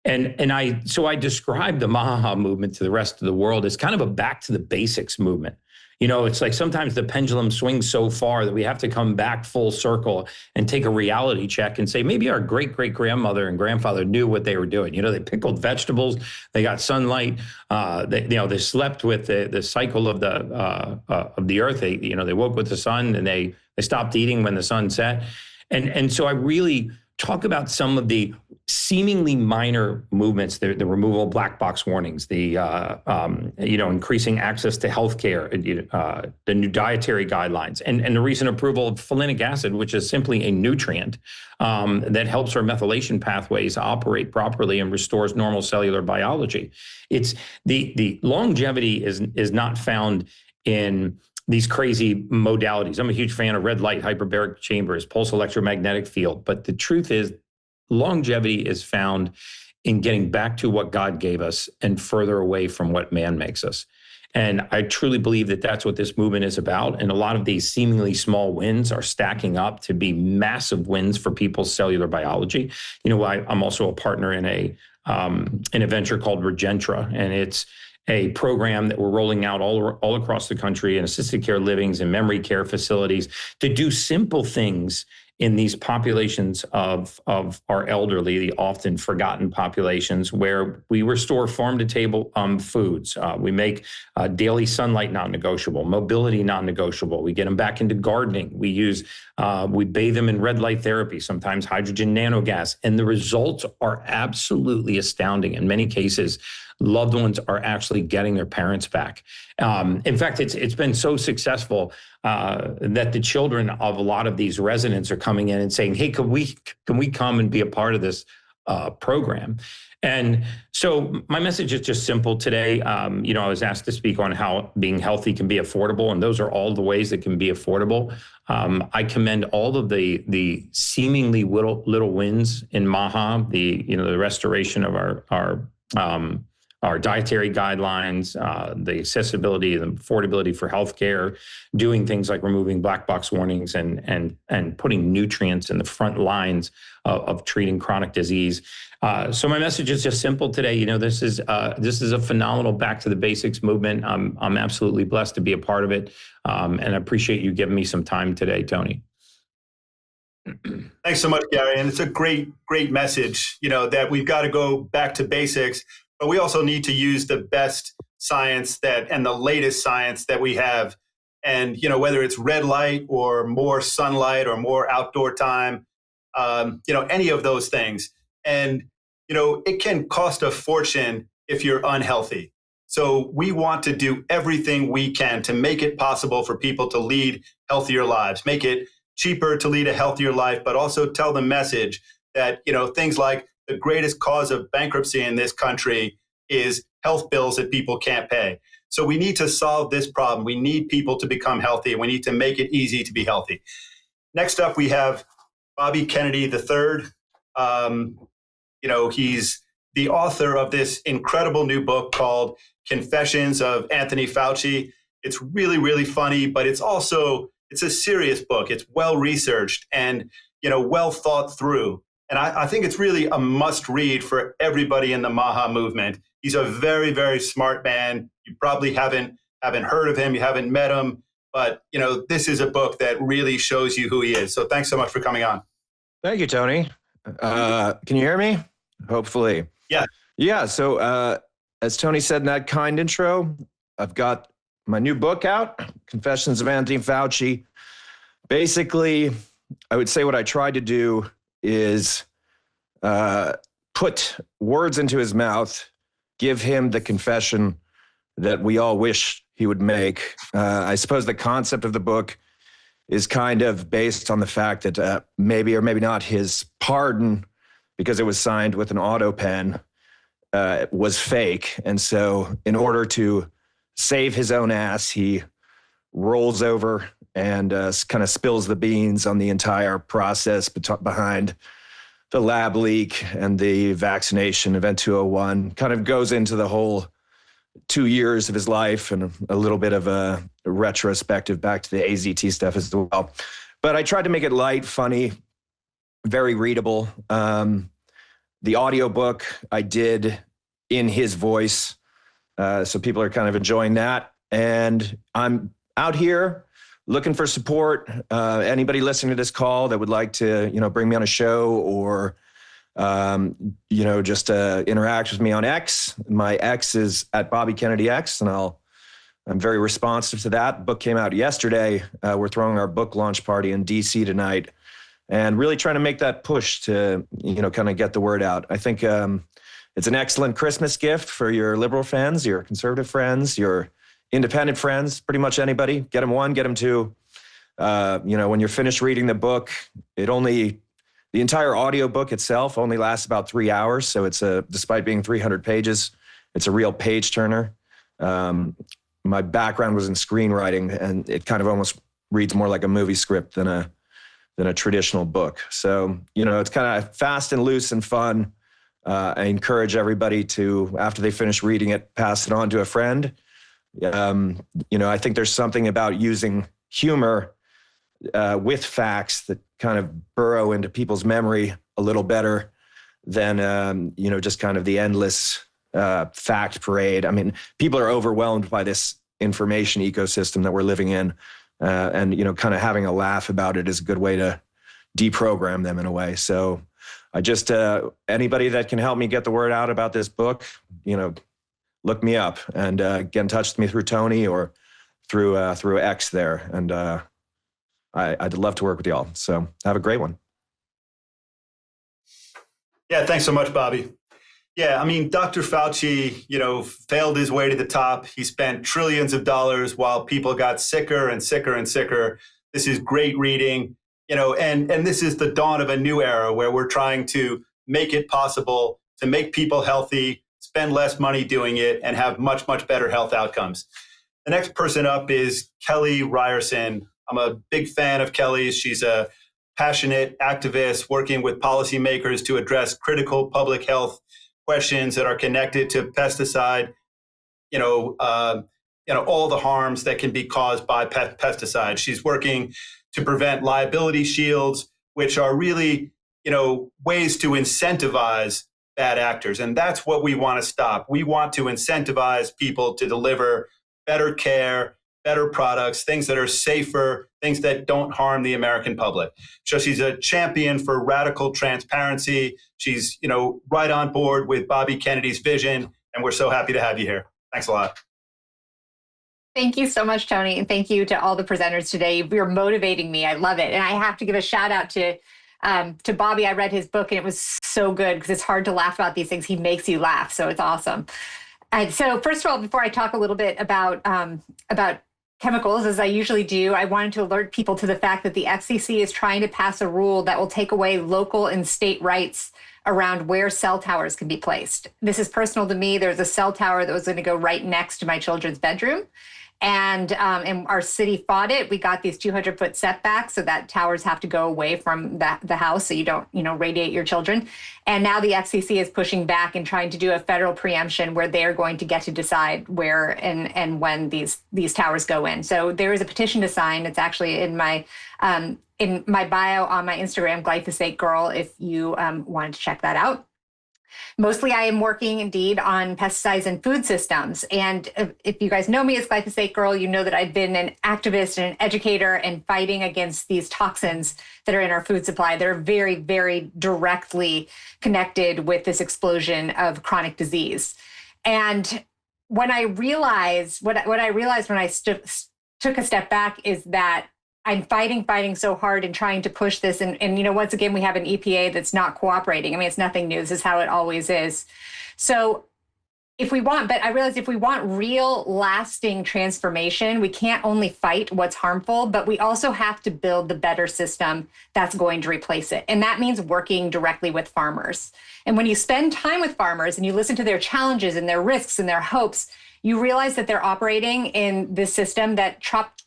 So I described the MAHA movement to the rest of the world as kind of a back to the basics movement. It's like sometimes the pendulum swings so far that we have to come back full circle and take a reality check and say, maybe our great-great-grandmother and grandfather knew what they were doing. They pickled vegetables, they got sunlight, they slept with the cycle of the earth. They woke with the sun and they stopped eating when the sun set. And so I really talk about some of the seemingly minor movements, the removal of black box warnings, the increasing access to healthcare, the new dietary guidelines, and the recent approval of folinic acid, which is simply a nutrient that helps our methylation pathways operate properly and restores normal cellular biology. It's the longevity is not found in these crazy modalities. I'm a huge fan of red light, hyperbaric chambers, pulse electromagnetic field. But the truth is, longevity is found in getting back to what God gave us and further away from what man makes us. And I truly believe that that's what this movement is about. And a lot of these seemingly small wins are stacking up to be massive wins for people's cellular biology. I'm also a partner in a venture called Regenerative, and it's a program that we're rolling out all across the country in assisted care livings and memory care facilities to do simple things in these populations of our elderly, the often forgotten populations, where we restore farm-to-table foods. We make daily sunlight non-negotiable, mobility non-negotiable. We get them back into gardening. We bathe them in red light therapy, sometimes hydrogen nanogas, and the results are absolutely astounding. In many cases, loved ones are actually getting their parents back. In fact, it's been so successful that the children of a lot of these residents are coming in and saying, "Hey, can we come and be a part of this program?" And so my message is just simple today. I was asked to speak on how being healthy can be affordable, and those are all the ways that can be affordable. I commend all of the seemingly little wins in MAHA, the restoration of our dietary guidelines, the accessibility and affordability for healthcare, doing things like removing black box warnings and putting nutrients in the front lines of treating chronic disease. So my message is just simple today. This is a phenomenal back to the basics movement. I'm absolutely blessed to be a part of it, and I appreciate you giving me some time today, Tony. Thanks so much, Gary. And it's a great message. That we've got to go back to basics. But we also need to use the best science and the latest science that we have And, whether it's red light or more sunlight or more outdoor time, any of those things. And, it can cost a fortune if you're unhealthy. So we want to do everything we can to make it possible for people to lead healthier lives, make it cheaper to lead a healthier life, but also tell the message that, things like the greatest cause of bankruptcy in this country is health bills that people can't pay. So we need to solve this problem. We need people to become healthy, and we need to make it easy to be healthy. Next up, we have Bobby Kennedy III. He's the author of this incredible new book called Confessions of Anthony Fauci. It's really, really funny, but it's a serious book. It's well-researched and, well thought through. And I think it's really a must read for everybody in the MAHA movement. He's a very, very smart man. You probably haven't heard of him. You haven't met him, but this is a book that really shows you who he is. So thanks so much for coming on. Thank you, Tony. Can you hear me? Hopefully. Yeah. Yeah. So as Tony said in that kind intro, I've got my new book out, Confessions of Anthony Fauci. Basically, I would say what I tried to do is put words into his mouth, give him the confession that we all wish he would make. I suppose the concept of the book is kind of based on the fact that maybe or maybe not his pardon, because it was signed with an auto pen, was fake. And so in order to save his own ass, he rolls over and kind of spills the beans on the entire process behind the lab leak and the vaccination, Event 201, kind of goes into the whole 2 years of his life and a little bit of a retrospective back to the AZT stuff as well. But I tried to make it light, funny, very readable. The audiobook I did in his voice. So people are kind of enjoying that. And I'm out here looking for support. Anybody listening to this call that would like to, bring me on a show or, just interact with me on X. My X is at Bobby Kennedy X, and I'm very responsive to that. The book came out yesterday. We're throwing our book launch party in DC tonight, and really trying to make that push to, kind of get the word out. I think it's an excellent Christmas gift for your liberal friends, your conservative friends, your independent friends, pretty much anybody. Get them one, get them two. When you're finished reading the book, the entire audio book itself only lasts about 3 hours. So it's despite being 300 pages, it's a real page turner. My background was in screenwriting, and it kind of almost reads more like a movie script than a traditional book. So, it's kind of fast and loose and fun. I encourage everybody to, after they finish reading it, pass it on to a friend. I think there's something about using humor with facts that kind of burrow into people's memory a little better than, just kind of the endless fact parade. I mean, people are overwhelmed by this information ecosystem that we're living in. And kind of having a laugh about it is a good way to deprogram them in a way. So I just, anybody that can help me get the word out about this book, look me up and get in touch with me through Tony or through X there. And I'd love to work with y'all. So have a great one. Yeah, thanks so much, Bobby. Yeah, I mean, Dr. Fauci, failed his way to the top. He spent trillions of dollars while people got sicker and sicker and sicker. This is great reading, and this is the dawn of a new era where we're trying to make it possible to make people healthy, spend less money doing it, and have much, much better health outcomes. The next person up is Kelly Ryerson. I'm a big fan of Kelly's. She's a passionate activist working with policymakers to address critical public health questions that are connected to pesticide, all the harms that can be caused by pesticides. She's working to prevent liability shields, which are really, ways to incentivize bad actors. And that's what we want to stop. We want to incentivize people to deliver better care, better products, things that are safer, things that don't harm the American public. So she's a champion for radical transparency. She's, right on board with Bobby Kennedy's vision, and we're so happy to have you here. Thanks a lot. Thank you so much, Tony. And thank you to all the presenters today. You're motivating me. I love it. And I have to give a shout out to Bobby. I read his book and it was so good because it's hard to laugh about these things. He makes you laugh. So it's awesome. And so first of all, before I talk a little bit about chemicals, as I usually do, I wanted to alert people to the fact that the FCC is trying to pass a rule that will take away local and state rights around where cell towers can be placed. This is personal to me. There's a cell tower that was going to go right next to my children's bedroom. And our city fought it. We got these 200-foot setbacks so that towers have to go away from the house so you don't, radiate your children. And now the FCC is pushing back and trying to do a federal preemption where they're going to get to decide where and when these towers go in. So there is a petition to sign. It's actually in my bio on my Instagram, Glyphosate Girl, if you wanted to check that out. Mostly I am working indeed on pesticides and food systems. And if you guys know me as Glyphosate Girl, you know that I've been an activist and an educator and fighting against these toxins that are in our food supply that are very, very directly connected with this explosion of chronic disease. And when I realized, what I realized when I took a step back is that I'm fighting so hard and trying to push this. And once again, we have an EPA that's not cooperating. I mean, it's nothing new. This is how it always is. So I realized if we want real lasting transformation, we can't only fight what's harmful, but we also have to build the better system that's going to replace it. And that means working directly with farmers. And when you spend time with farmers and you listen to their challenges and their risks and their hopes, you realize that they're operating in this system that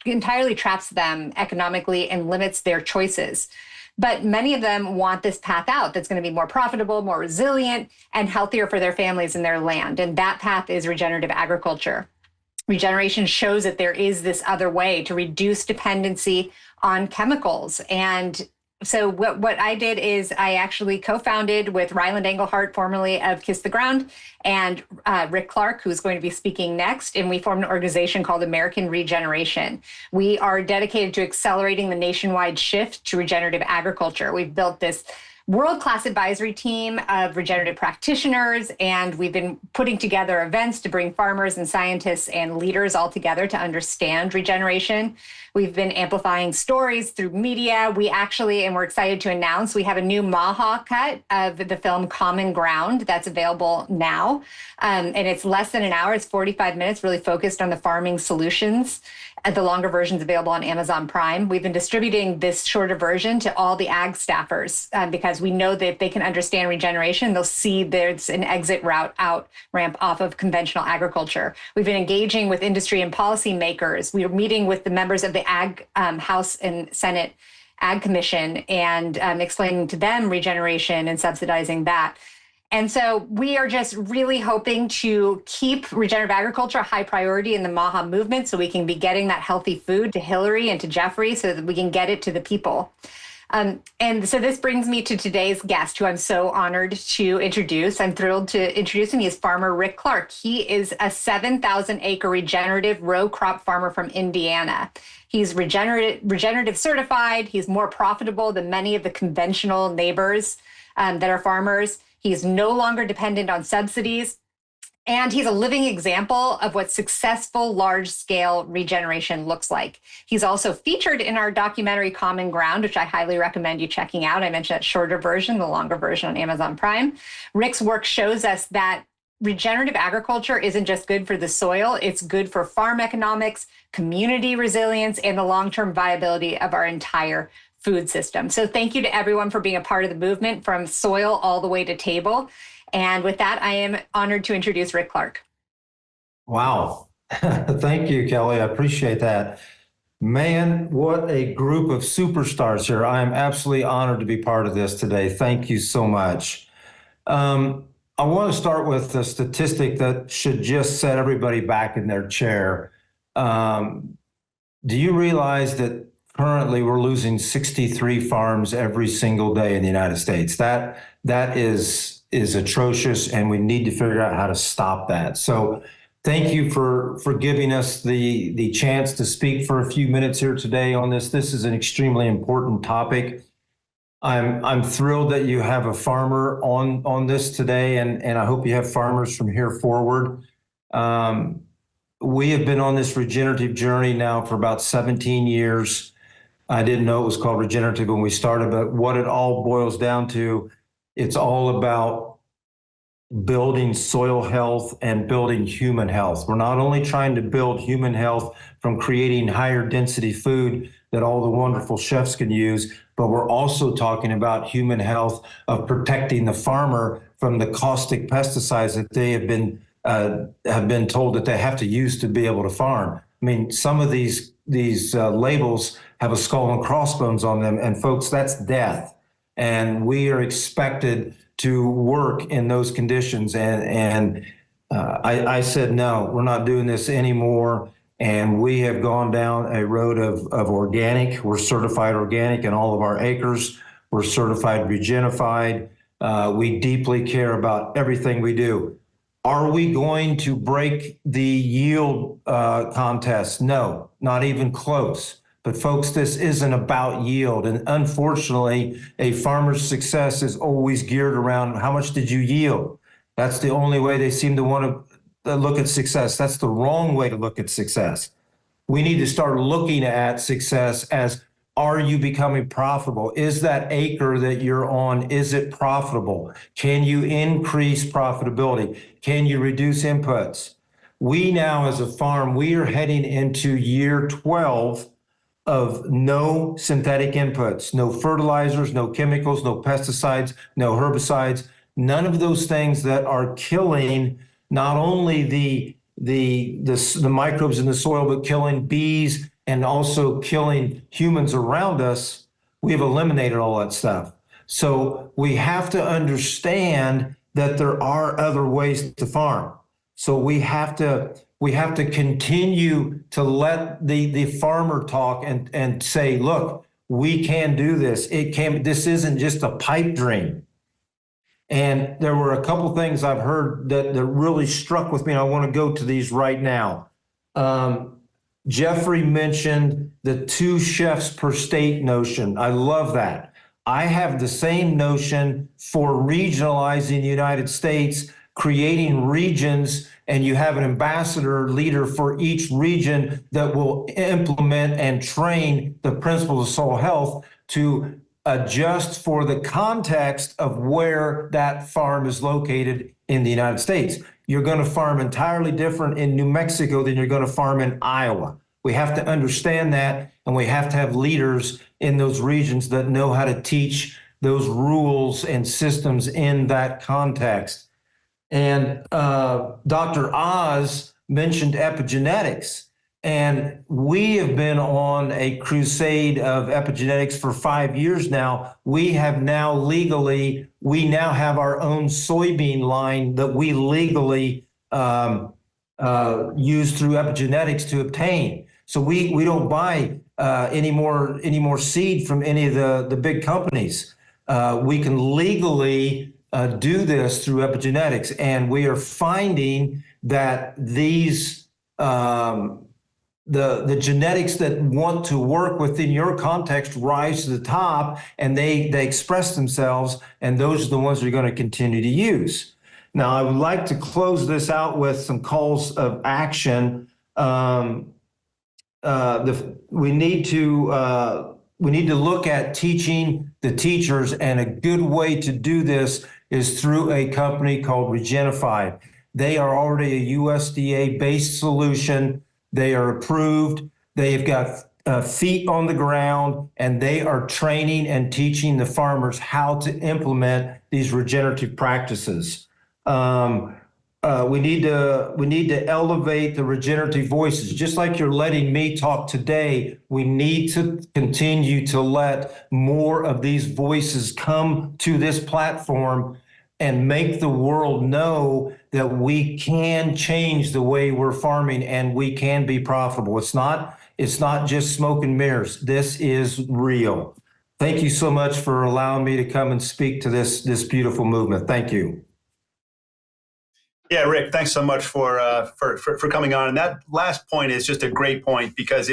entirely traps them economically and limits their choices. But many of them want this path out that's going to be more profitable, more resilient, and healthier for their families and their land. And that path is regenerative agriculture. Regeneration shows that there is this other way to reduce dependency on chemicals. And so what I did is I actually co-founded with Ryland Engelhart, formerly of Kiss the Ground, and Rick Clark, who's going to be speaking next. And we formed an organization called American Regeneration. We are dedicated to accelerating the nationwide shift to regenerative agriculture. We've built this world-class advisory team of regenerative practitioners, and we've been putting together events to bring farmers and scientists and leaders all together to understand regeneration. We've been amplifying stories through media. And we're excited to announce, we have a new MAHA cut of the film Common Ground that's available now. And it's less than an hour. It's 45 minutes, really focused on the farming solutions. The longer version's available on Amazon Prime. We've been distributing this shorter version to all the ag staffers because we know that if they can understand regeneration, they'll see there's an exit ramp off of conventional agriculture. We've been engaging with industry and policymakers. We are meeting with the members of the Ag House and Senate Ag Commission and explaining to them regeneration and subsidizing that. And so we are just really hoping to keep regenerative agriculture a high priority in the MAHA movement so we can be getting that healthy food to Hilary and to Geoffrey so that we can get it to the people. And so this brings me to today's guest, who I'm so honored to introduce. I'm thrilled to introduce him. He is farmer Rick Clark. He is a 7,000-acre regenerative row crop farmer from Indiana. He's regenerative certified. He's more profitable than many of the conventional neighbors that are farmers. He's no longer dependent on subsidies. And he's a living example of what successful large-scale regeneration looks like. He's also featured in our documentary Common Ground, which I highly recommend you checking out. I mentioned that shorter version, the longer version on Amazon Prime. Rick's work shows us that regenerative agriculture isn't just good for the soil, it's good for farm economics, community resilience, and the long-term viability of our entire food system. So thank you to everyone for being a part of the movement from soil all the way to table. And with that, I am honored to introduce Rick Clark. Wow. Thank you, Kelly. I appreciate that. Man, what a group of superstars here. I am absolutely honored to be part of this today. Thank you so much. I want to start with a statistic that should just set everybody back in their chair. Do you realize that currently we're losing 63 farms every single day in the United States? That is atrocious, and we need to figure out how to stop that. So thank you for giving us the chance to speak for a few minutes here today on this. This is an extremely important topic. I'm thrilled that you have a farmer on this today, and I hope you have farmers from here forward. we have been on this regenerative journey now for about 17 years. I didn't know it was called regenerative when we started, but what it all boils down to, it's all about building soil health and building human health. We're not only trying to build human health from creating higher density food that all the wonderful chefs can use, but we're also talking about human health of protecting the farmer from the caustic pesticides that they have been told that they have to use to be able to farm. I mean, some of these labels have a skull and crossbones on them, and folks, that's death. And we are expected to work in those conditions. And I said, no, we're not doing this anymore. And we have gone down a road of organic. We're certified organic in all of our acres. We're certified Regenerative. We deeply care about everything we do. Are we going to break the yield contest? No, not even close. But folks, this isn't about yield. And unfortunately, a farmer's success is always geared around how much did you yield? That's the only way they seem to want to look at success. That's the wrong way to look at success. We need to start looking at success as, are you becoming profitable? Is that acre that you're on, is it profitable? Can you increase profitability? Can you reduce inputs? We now as a farm, we are heading into year 12 of no synthetic inputs, no fertilizers, no chemicals, no pesticides, no herbicides, none of those things that are killing not only the microbes in the soil, but killing bees and also killing humans around us. We've eliminated all that stuff. So we have to understand that there are other ways to farm. So we have to continue to let the farmer talk and say, look, we can do this. This isn't just a pipe dream. And there were a couple things I've heard that really struck with me. I want to go to these right now. Geoffrey mentioned the 2 chefs per state notion. I love that. I have the same notion for regionalizing the United States, creating regions, and you have an ambassador leader for each region that will implement and train the principles of soil health to adjust for the context of where that farm is located in the United States. You're going to farm entirely different in New Mexico than you're going to farm in Iowa. We have to understand that, and we have to have leaders in those regions that know how to teach those rules and systems in that context. And Dr. Oz mentioned epigenetics. And we have been on a crusade of epigenetics for 5 years now. We have now we now have our own soybean line that we legally use through epigenetics to obtain. So we don't buy any more seed from any of the big companies. We can legally do this through epigenetics, and we are finding that these the genetics that want to work within your context rise to the top, and they express themselves, and those are the ones you're going to continue to use. Now, I would like to close this out with some calls of action. We need to look at teaching the teachers, and a good way to do this is through a company called Regenerative. They are already a USDA-based solution. They are approved. They've got feet on the ground, and they are training and teaching the farmers how to implement these regenerative practices. We need to elevate the regenerative voices. Just like you're letting me talk today, we need to continue to let more of these voices come to this platform and make the world know that we can change the way we're farming and we can be profitable. It's not just smoke and mirrors. This is real. Thank you so much for allowing me to come and speak to this beautiful movement. Thank you. Yeah, Rick, thanks so much for coming on. And that last point is just a great point, because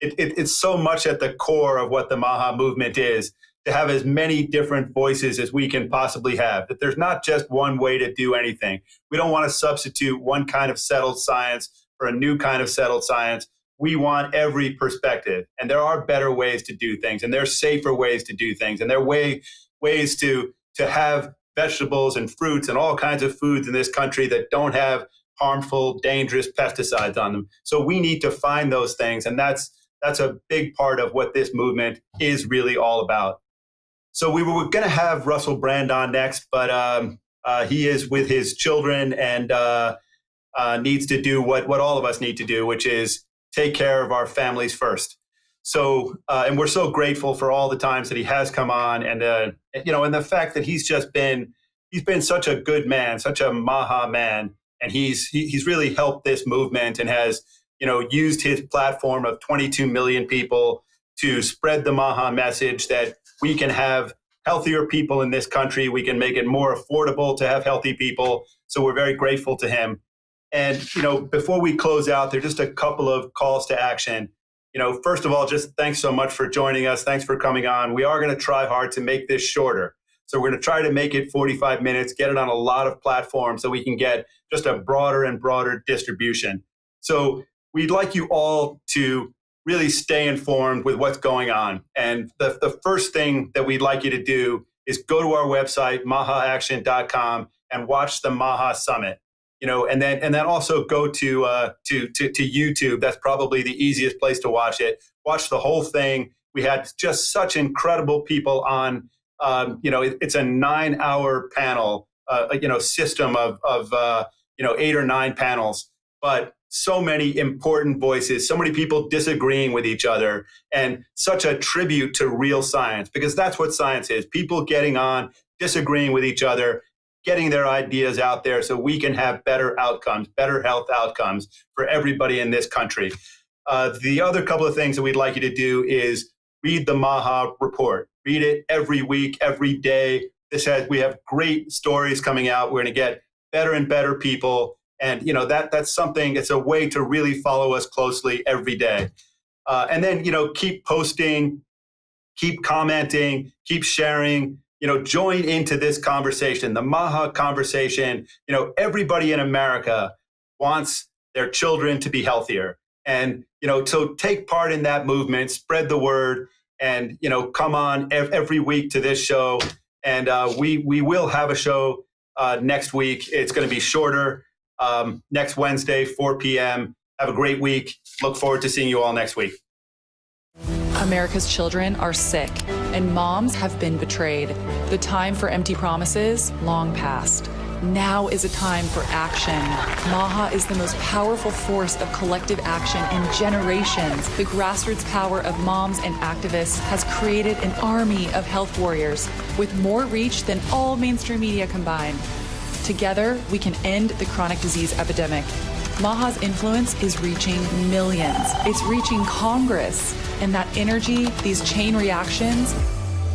it's so much at the core of what the MAHA movement is, to have as many different voices as we can possibly have, that there's not just one way to do anything. We don't want to substitute one kind of settled science for a new kind of settled science. We want every perspective, and there are better ways to do things, and there are safer ways to do things, and there are ways to have vegetables and fruits and all kinds of foods in this country that don't have harmful, dangerous pesticides on them. So we need to find those things, and that's a big part of what this movement is really all about. So we were going to have Russell Brand on next, but he is with his children and needs to do what all of us need to do, which is take care of our families first. So, and we're so grateful for all the times that he has come on, and and the fact that he's been such a good man, such a MAHA man, and he's really helped this movement and has used his platform of 22 million people to spread the MAHA message that we can have healthier people in this country. We can make it more affordable to have healthy people. So we're very grateful to him. And before we close out, there's just a couple of calls to action. First of all, just thanks so much for joining us. Thanks for coming on. We are going to try hard to make this shorter. So we're going to try to make it 45 minutes, get it on a lot of platforms so we can get just a broader and broader distribution. So we'd like you all to really stay informed with what's going on. And the first thing that we'd like you to do is go to our website, mahaaction.com, and watch the MAHA Summit. And then also go to YouTube. That's probably the easiest place to watch it. Watch the whole thing. We had just such incredible people on. It's a 9-hour panel, system of 8 or 9 panels, but so many important voices, so many people disagreeing with each other, and such a tribute to real science, because that's what science is. People getting on, disagreeing with each other, getting their ideas out there so we can have better outcomes, better health outcomes for everybody in this country. The other couple of things that we'd like you to do is read the MAHA report. Read it every week, every day. We have great stories coming out. We're going to get better and better people. And, that's something, it's a way to really follow us closely every day. And then, keep posting, keep commenting, keep sharing. Join into this conversation, the MAHA conversation. Everybody in America wants their children to be healthier. And, so take part in that movement, spread the word, and, come on every week to this show. And we will have a show next week. It's going to be shorter, next Wednesday, 4 p.m. Have a great week. Look forward to seeing you all next week. America's children are sick, and moms have been betrayed. The time for empty promises, long past. Now is a time for action. MAHA is the most powerful force of collective action in generations. The grassroots power of moms and activists has created an army of health warriors with more reach than all mainstream media combined. Together, we can end the chronic disease epidemic. MAHA's influence is reaching millions. It's reaching Congress. And that energy, these chain reactions,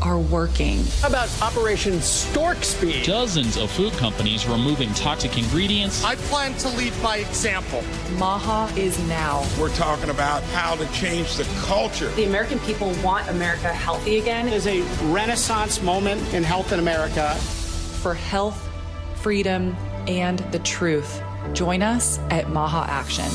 are working. How about Operation Stork Speed? Dozens of food companies removing toxic ingredients. I plan to lead by example. MAHA is now. We're talking about how to change the culture. The American people want America healthy again. It is a renaissance moment in health in America. For health, freedom, and the truth. Join us at MAHA Action.